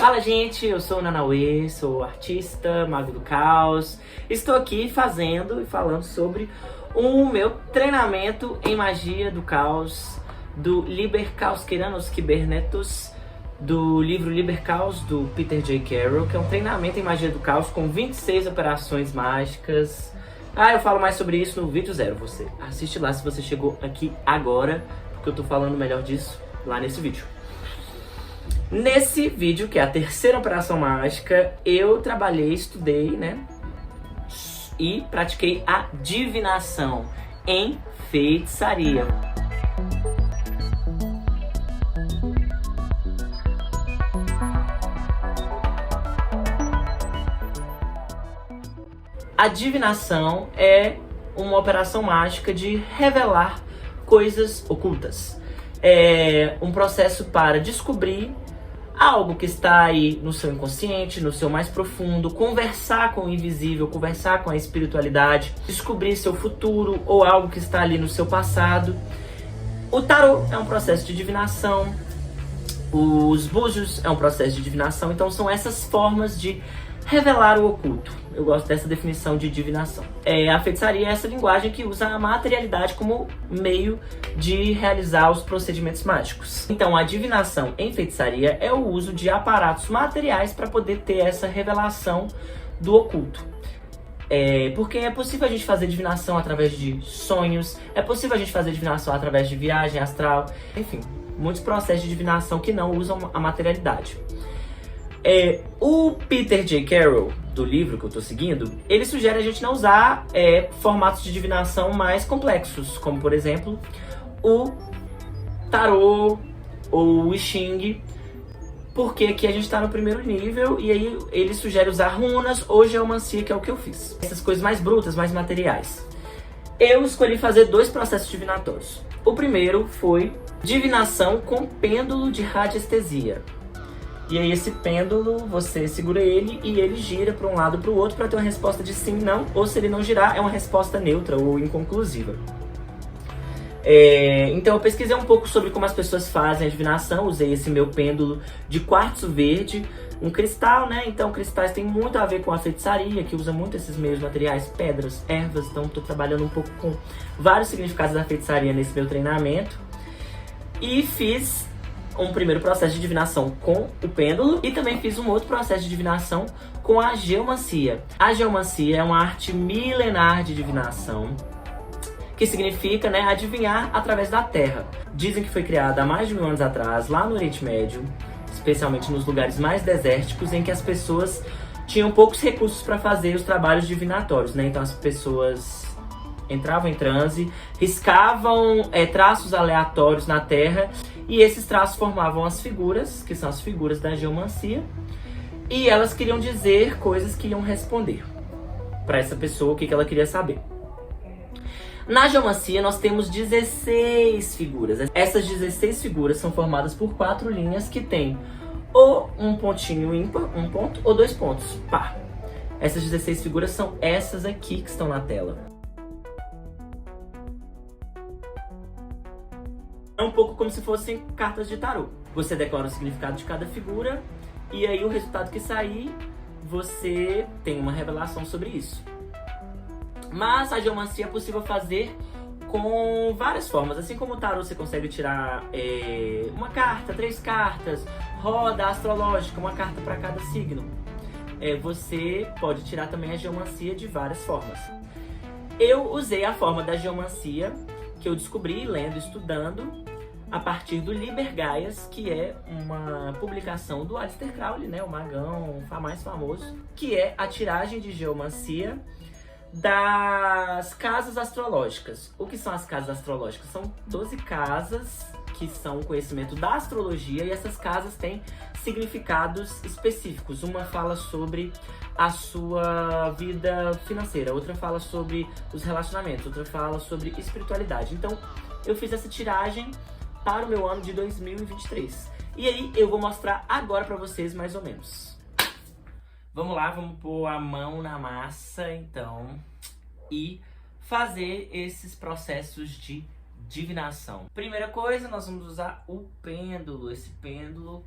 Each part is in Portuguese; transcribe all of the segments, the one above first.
Fala, gente, eu sou o Nanauê, sou artista, mago do caos. Estou aqui fazendo e falando sobre o meu treinamento em magia do caos do Liber Caosqueranos Kybernetos, do livro Liber Caos do Peter J. Carroll, que é um treinamento em magia do caos com 26 operações mágicas. Eu falo mais sobre isso no vídeo 0. Você assiste lá se você chegou aqui agora, porque eu tô falando melhor disso lá nesse vídeo. Nesse vídeo, que é a terceira operação mágica, eu trabalhei, estudei, né? E pratiquei a divinação em feitiçaria. A divinação é uma operação mágica de revelar coisas ocultas. É um processo para descobrir algo que está aí no seu inconsciente, no seu mais profundo, conversar com o invisível, conversar com a espiritualidade, descobrir seu futuro ou algo que está ali no seu passado. O tarô é um processo de divinação, os búzios é um processo de divinação, então são essas formas de revelar o oculto. Eu gosto dessa definição de divinação. A feitiçaria é essa linguagem que usa a materialidade como meio de realizar os procedimentos mágicos. Então, a divinação em feitiçaria é o uso de aparatos materiais para poder ter essa revelação do oculto. Porque é possível a gente fazer divinação através de sonhos, é possível a gente fazer divinação através de viagem astral, enfim, muitos processos de divinação que não usam a materialidade. O Peter J. Carroll, do livro que eu tô seguindo, ele sugere a gente não usar formatos de divinação mais complexos, como por exemplo o tarô ou o I Ching, porque aqui a gente tá no primeiro nível e aí ele sugere usar runas ou geomancia, que é o que eu fiz. Essas coisas mais brutas, mais materiais. Eu escolhi fazer 2 processos divinatórios. O primeiro foi divinação com pêndulo de radiestesia. E aí esse pêndulo, você segura ele e ele gira para um lado para o outro para ter uma resposta de sim, não, ou se ele não girar, é uma resposta neutra ou inconclusiva. Então eu pesquisei um pouco sobre como as pessoas fazem a divinação, usei esse meu pêndulo de quartzo verde, um cristal, né? Então cristais tem muito a ver com a feitiçaria, que usa muito esses meios materiais, pedras, ervas, então estou trabalhando um pouco com vários significados da feitiçaria nesse meu treinamento. E fiz um primeiro processo de divinação com o pêndulo e também fiz um outro processo de divinação com a geomancia. A geomancia é uma arte milenar de divinação, que significa, né, adivinhar através da terra. Dizem que foi criada há mais de 1000 anos atrás, lá no Oriente Médio, especialmente nos lugares mais desérticos, em que as pessoas tinham poucos recursos para fazer os trabalhos divinatórios, né? Então as pessoas entravam em transe, riscavam traços aleatórios na terra, e esses traços formavam as figuras, que são as figuras da geomancia, e elas queriam dizer coisas que iam responder para essa pessoa o que ela queria saber. Na geomancia nós temos 16 figuras. Essas 16 figuras são formadas por 4 linhas que tem ou um pontinho ímpar, um ponto, ou 2 pontos par. Essas 16 figuras são essas aqui que estão na tela. É um pouco como se fossem cartas de tarô. Você decora o significado de cada figura e aí o resultado que sair, você tem uma revelação sobre isso. Mas a geomancia é possível fazer com várias formas. Assim como o tarô você consegue tirar uma carta, 3 cartas, roda astrológica, uma carta para cada signo. Você pode tirar também a geomancia de várias formas. Eu usei a forma da geomancia que eu descobri lendo, estudando, a partir do Liber Gaias, que é uma publicação do Aleister Crowley, né, o magão mais famoso, que é a tiragem de geomancia das casas astrológicas. O que são as casas astrológicas? São 12 casas que são o conhecimento da astrologia, e essas casas têm significados específicos. Uma fala sobre a sua vida financeira, outra fala sobre os relacionamentos, outra fala sobre espiritualidade. Então eu fiz essa tiragem para o meu ano de 2023. E aí eu vou mostrar agora para vocês mais ou menos. Vamos lá, vamos pôr a mão na massa então e fazer esses processos de divinação. Primeira coisa, nós vamos usar o pêndulo. Esse pêndulo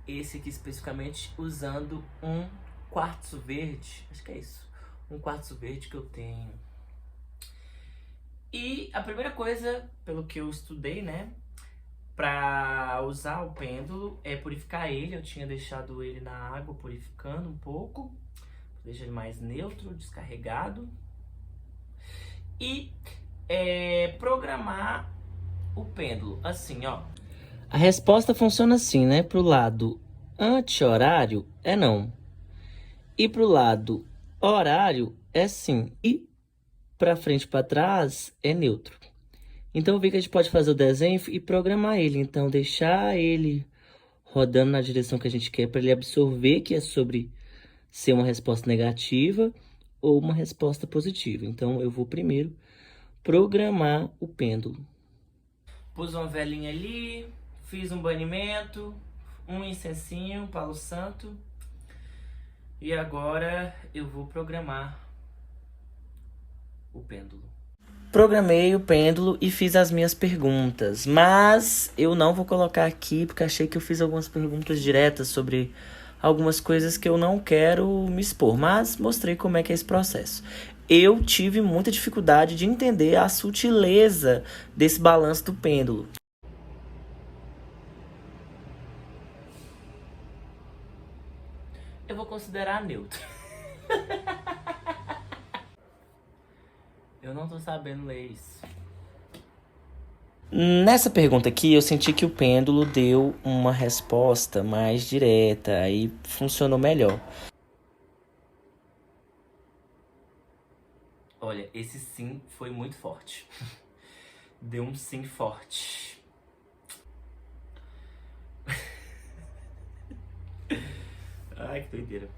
esse aqui especificamente usando um quartzo verde. Acho que é isso. Um quartzo verde que eu tenho. E a primeira coisa, pelo que eu estudei, né? Pra usar o pêndulo é purificar ele. Eu tinha deixado ele na água purificando um pouco. Deixa ele mais neutro, descarregado. E programar o pêndulo. Assim, ó. A resposta funciona assim, né? Pro lado anti-horário é não. E pro lado horário é sim. E pra frente e pra trás é neutro. Então, vi que a gente pode fazer o desenho e programar ele. Então, deixar ele rodando na direção que a gente quer para ele absorver que é sobre ser uma resposta negativa ou uma resposta positiva. Então, eu vou primeiro programar o pêndulo. Pus uma velinha ali, fiz um banimento, um incensinho, Palo Santo. E agora eu vou programar o pêndulo. Programei o pêndulo e fiz as minhas perguntas, mas eu não vou colocar aqui porque achei que eu fiz algumas perguntas diretas sobre algumas coisas que eu não quero me expor, mas mostrei como é que é esse processo. Eu tive muita dificuldade de entender a sutileza desse balanço do pêndulo. Eu vou considerar neutro. Eu não tô sabendo ler isso. Nessa pergunta aqui, eu senti que o pêndulo deu uma resposta mais direta, aí funcionou melhor. Olha, esse sim foi muito forte. Deu um sim forte. Ai, que doideira.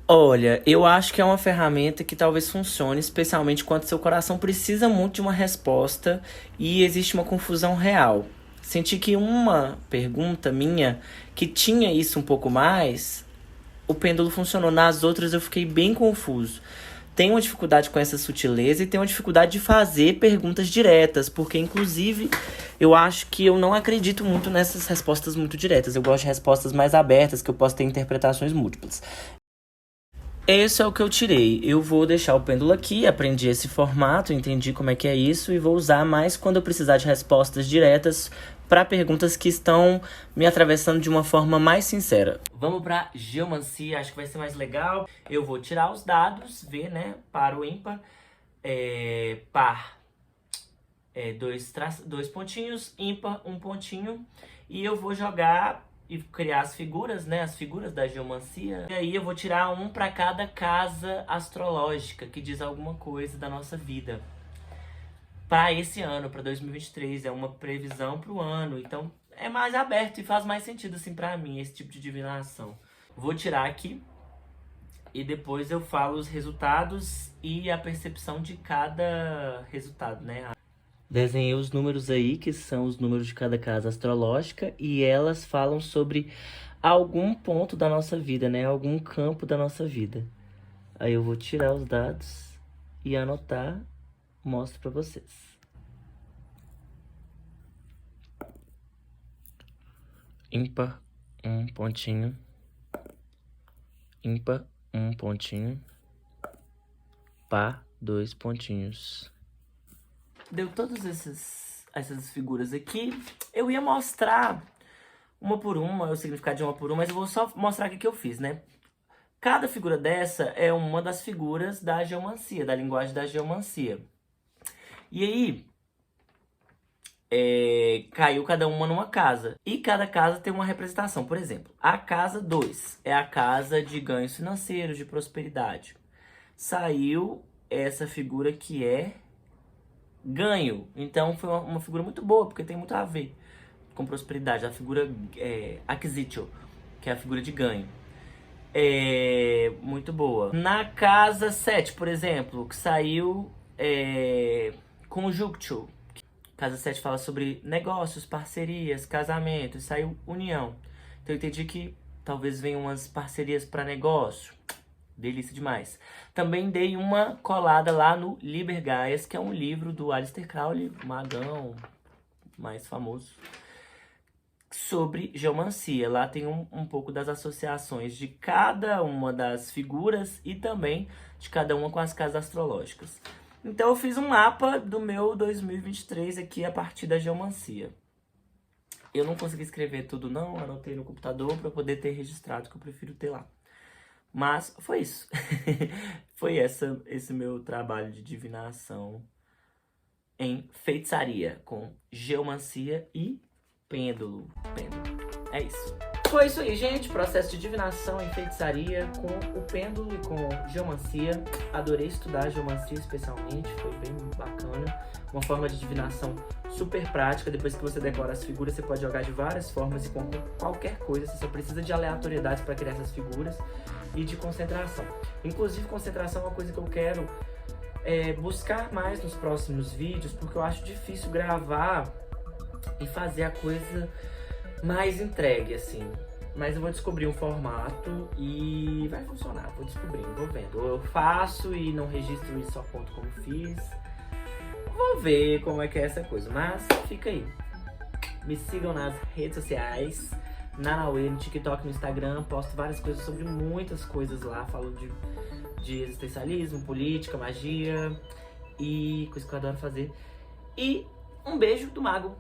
Olha, eu acho que é uma ferramenta que talvez funcione, especialmente quando seu coração precisa muito de uma resposta e existe uma confusão real. Senti que uma pergunta minha que tinha isso um pouco mais, o pêndulo funcionou. Nas outras eu fiquei bem confuso. Tenho uma dificuldade com essa sutileza e tenho uma dificuldade de fazer perguntas diretas, porque inclusive eu acho que eu não acredito muito nessas respostas muito diretas. Eu gosto de respostas mais abertas, que eu posso ter interpretações múltiplas. Esse é o que eu tirei. Eu vou deixar o pêndulo aqui, aprendi esse formato, entendi como é que é isso e vou usar mais quando eu precisar de respostas diretas para perguntas que estão me atravessando de uma forma mais sincera. Vamos para geomancia, acho que vai ser mais legal. Eu vou tirar os dados, ver, né, par ou ímpar. Par, dois pontinhos, ímpar, um pontinho. E eu vou jogar e criar as figuras, né? As figuras da geomancia. E aí eu vou tirar um para cada casa astrológica que diz alguma coisa da nossa vida. Para esse ano, para 2023, é uma previsão para o ano. Então é mais aberto e faz mais sentido assim para mim esse tipo de divinação. Vou tirar aqui e depois eu falo os resultados e a percepção de cada resultado, né? Desenhei os números aí, que são os números de cada casa astrológica, e elas falam sobre algum ponto da nossa vida, né? Algum campo da nossa vida. Aí eu vou tirar os dados e anotar, mostro pra vocês. Ímpar, um pontinho. Ímpar, um pontinho. Par, dois pontinhos. Deu todas essas figuras aqui. Eu ia mostrar uma por uma, o significado de uma por uma, mas eu vou só mostrar o que eu fiz, né? Cada figura dessa é uma das figuras da geomancia, da linguagem da geomancia. E aí, caiu cada uma numa casa. E cada casa tem uma representação. Por exemplo, a casa 2 é a casa de ganhos financeiros, de prosperidade. Saiu essa figura que é ganho. Então foi uma figura muito boa, porque tem muito a ver com prosperidade. A figura acquisitio, que é a figura de ganho. Muito boa. Na casa 7, por exemplo, que saiu conjunctio. Casa 7 fala sobre negócios, parcerias, casamentos, saiu união. Então eu entendi que talvez venham umas parcerias para negócio. Delícia demais. Também dei uma colada lá no Liber Gaias, que é um livro do Aleister Crowley, magão mais famoso. sobre geomancia. Lá tem um pouco das associações de cada uma das figuras e também de cada uma com as casas astrológicas. Então eu fiz um mapa do meu 2023 aqui a partir da geomancia. Eu não consegui escrever tudo não, anotei no computador para poder ter registrado, que eu prefiro ter lá. Mas foi isso. Foi esse meu trabalho de divinação em feitiçaria, com geomancia e pêndulo. É isso. Foi isso aí, gente. Processo de divinação em feitiçaria com o pêndulo e com geomancia. Adorei estudar geomancia especialmente, foi bem bacana. Uma forma de divinação super prática. Depois que você decora as figuras, você pode jogar de várias formas e com qualquer coisa. Você só precisa de aleatoriedades para criar essas figuras e de concentração. Inclusive, concentração é uma coisa que eu quero buscar mais nos próximos vídeos, porque eu acho difícil gravar e fazer a coisa mais entregue, assim. Mas eu vou descobrir um formato e vai funcionar, vou descobrindo, vou vendo. Ou eu faço e não registro e só conto como fiz. Vou ver como é que é essa coisa, mas fica aí. Me sigam nas redes sociais, Nanauê, no TikTok, no Instagram, posto várias coisas sobre muitas coisas lá. Falo de existencialismo, política, magia e coisa que eu adoro fazer. E um beijo do Mago.